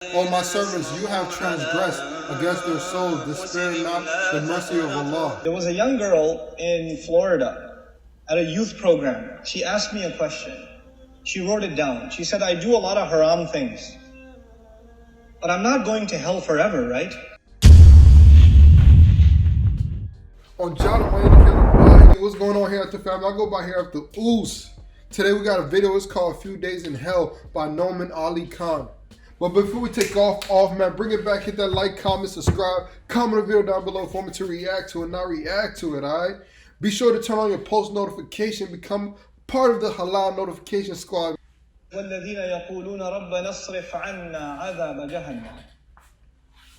O my servants, you have transgressed against their souls, despair not the mercy of Allah. There was a young girl in Florida at a youth program. She asked me a question. She wrote it down. She said, I do a lot of haram things, but I'm not going to hell forever, right? On John Wayne, what's going on here at the family? I go by HereAfter Ous. Today we got a video. It's called A Few Days in Hell by Nouman Ali Khan. But before we take off, man, bring it back. Hit that like, comment, subscribe. Comment the video down below for me to react to it, not react to it, all right? Be sure to turn on your post notification. Become part of the halal notification squad.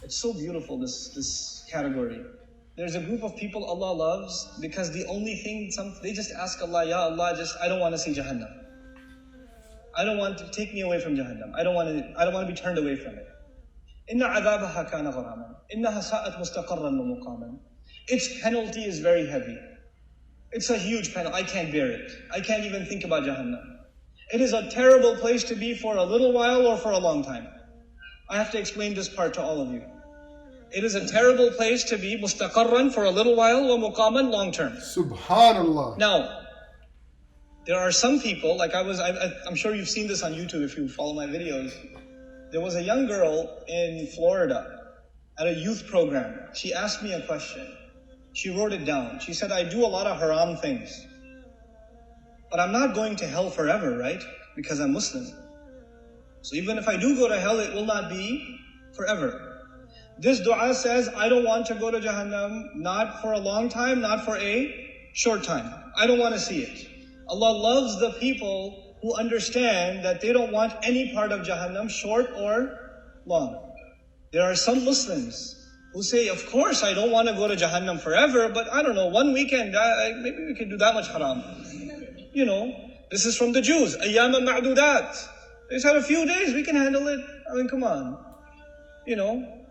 It's so beautiful, this category. There's a group of people Allah loves because the only thing, they just ask Allah, Ya Allah, I don't want to see Jahannam. I don't want to take me away from Jahannam. I don't want to be turned away from it. Inna عذابها كان غراما. إنها ساءت مستقرا ومقاما. Its penalty is very heavy. It's a huge penalty. I can't bear it. I can't even think about Jahannam. It is a terrible place to be for a little while or for a long time. I have to explain this part to all of you. It is a terrible place to be mustaqarran for a little while or muqaman long term. Subhanallah. Now, there are some people, like I'm sure you've seen this on YouTube if you follow my videos. There was a young girl in Florida at a youth program. She asked me a question. She wrote it down. She said, I do a lot of haram things, but I'm not going to hell forever, right? Because I'm Muslim. So even if I do go to hell, it will not be forever. This dua says, I don't want to go to Jahannam, not for a long time, not for a short time. I don't want to see it. Allah loves the people who understand that they don't want any part of Jahannam, short or long. There are some Muslims who say, of course I don't want to go to Jahannam forever, but I don't know, one weekend, maybe we can do that much haram. You know, this is from the Jews. Ayyaman ma'dudat. They said a few days, we can handle it. I mean, come on. You know,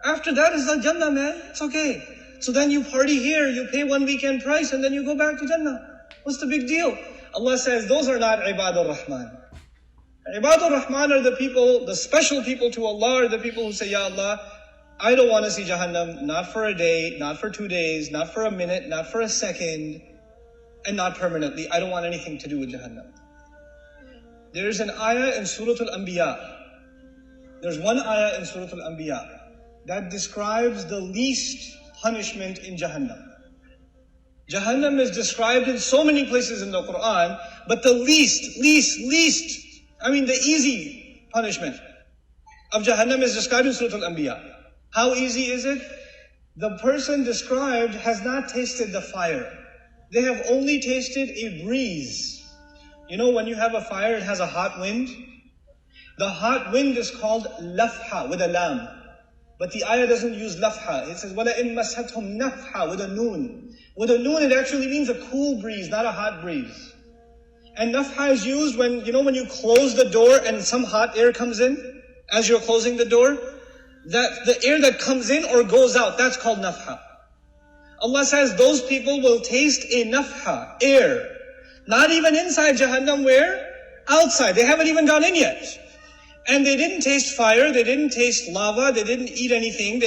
after that is the Jannah, man. It's okay. So then you party here, you pay one weekend price, and then you go back to Jannah. What's the big deal? Allah says those are not Ibadur Rahman. Ibadur Rahman are the people, the special people to Allah are the people who say, Ya Allah, I don't want to see Jahannam, not for a day, not for 2 days, not for a minute, not for a second, and not permanently. I don't want anything to do with Jahannam. There is an ayah in Surah Al-Anbiya. There's one ayah in Surah Al-Anbiya that describes the least punishment in Jahannam. Jahannam is described in so many places in the Quran, but the least, the easy punishment of Jahannam is described in Surah Al-Anbiya. How easy is it? The person described has not tasted the fire. They have only tasted a breeze. You know, when you have a fire, it has a hot wind. The hot wind is called lafha with a lam. But the ayah doesn't use lafha. It says, وَلَئِن مَسَّتْهُمْ نَفْحَ with a noon. With a noon, it actually means a cool breeze, not a hot breeze. And nafha is used when you close the door and some hot air comes in as you're closing the door. That the air that comes in or goes out, that's called nafha. Allah says those people will taste a nafha, air. Not even inside Jahannam, where? Outside. They haven't even gone in yet. And they didn't taste fire, they didn't taste lava, they didn't eat anything.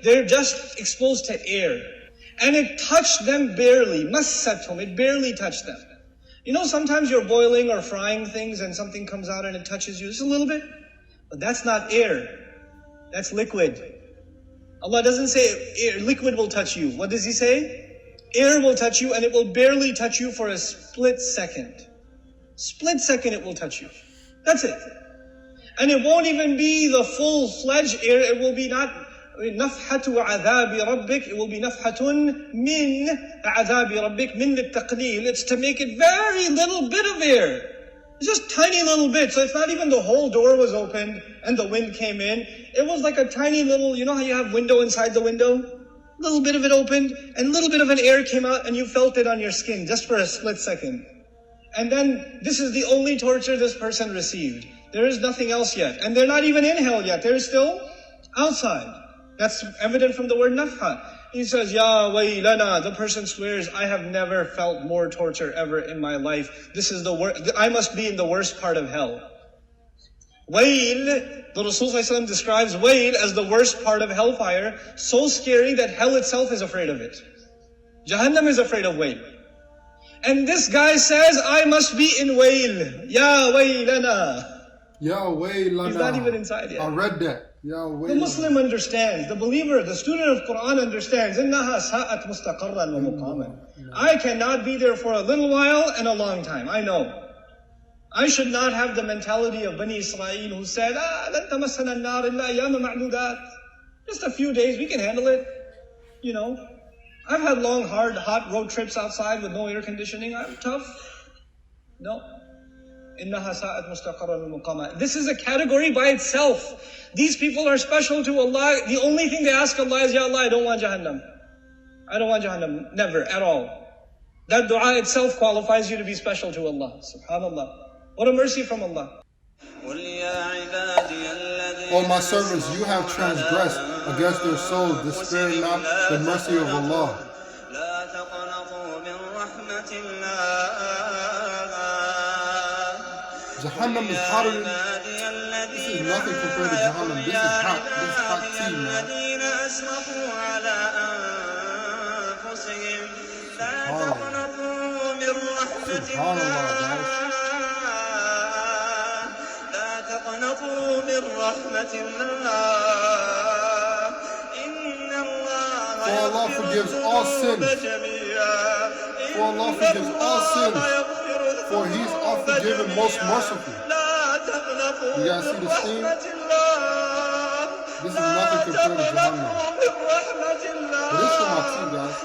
They're just exposed to air. And it touched them barely. Massathum, it barely touched them. You know, sometimes you're boiling or frying things and something comes out and it touches you just a little bit. But that's not air. That's liquid. Allah doesn't say air, liquid will touch you. What does He say? Air will touch you and it will barely touch you for a split second. Split second it will touch you. That's it. And it won't even be the full-fledged air. It will be not nafhatu adhabi rabbik. It will be nafhatun min adhabi rabbik, min al-taqleel. It's to make it very little bit of air. It's just tiny little bit. So it's not even the whole door was opened and the wind came in. It was like a tiny little, you know how you have window inside the window? A little bit of it opened and a little bit of an air came out and you felt it on your skin just for a split second. And then this is the only torture this person received. There is nothing else yet. And they're not even in hell yet. They're still outside. That's evident from the word nafha. He says, Ya waylana, the person swears, I have never felt more torture ever in my life. This is the worst. I must be in the worst part of hell. Wail, the Rasul ﷺ describes wail as the worst part of hellfire, so scary that hell itself is afraid of it. Jahannam is afraid of wail. And this guy says, I must be in wail. Ya wailana. Ya wailana. He's not even inside yet. I read that. Ya wailana. The Muslim understands, the believer, the student of Quran understands. إِنَّهَا سَاءَتْ مُسْتَقَرًّا وَمُقَامًا. I cannot be there for a little while and a long time. I know. I should not have the mentality of Bani Israel who said, لَن تَمَسَّنَا النَّارِ إِلَّا أَيَّامًا مَعْدُودَاتٍ. Just a few days, we can handle it. You know, I've had long, hard, hot road trips outside with no air conditioning. I'm tough. No. إِنَّهَا سَاءَتْ مُسْتَقَرًّا وَمُقَامًا. This is a category by itself. These people are special to Allah. The only thing they ask Allah is, Ya Allah, I don't want Jahannam. I don't want Jahannam. Never, at all. That dua itself qualifies you to be special to Allah. Subhanallah. What a mercy from Allah. O my servants, you have transgressed against their souls, despairing not the mercy of Allah. Jahannam is hotter than... This is nothing compared to Jahannam. This is hot. This is hot tea, man. Subhanallah, guys. For Allah forgives all sins. For Allah forgives all sins. For He's all-forgiving, most merciful. You guys see the steam? This is nothing compared to Jahannam. But this is for my tea, guys.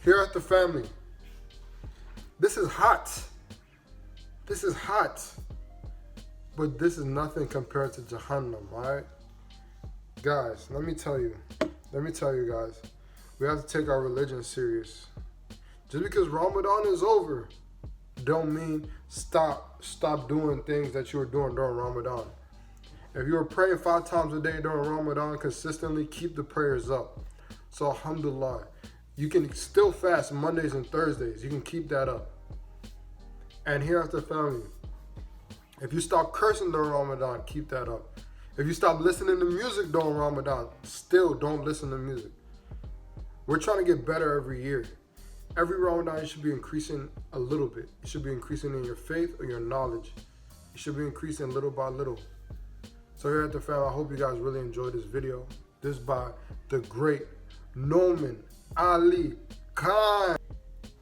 HereAfter family, this is hot. This is hot. But this is nothing compared to Jahannam, alright? Guys, let me tell you guys, we have to take our religion serious. Just because Ramadan is over, don't mean stop doing things that you were doing during Ramadan. If you were praying 5 times a day during Ramadan consistently, keep the prayers up. So alhamdulillah, you can still fast Mondays and Thursdays. You can keep that up. And HereAfter family, if you stop cursing during Ramadan, keep that up. If you stop listening to music during Ramadan, still don't listen to music. We're trying to get better every year. Every Ramadan, you should be increasing a little bit. You should be increasing in your faith or your knowledge. You should be increasing little by little. So HereAfter family, I hope you guys really enjoyed this video. This by the great Nouman Ali Khan.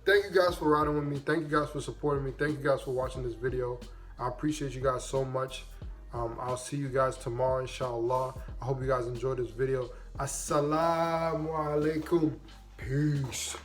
Thank you guys for riding with me. Thank you guys for supporting me. Thank you guys for watching this video. I appreciate you guys so much. I'll see you guys tomorrow, inshallah. I hope you guys enjoyed this video. Assalamu alaikum. Peace.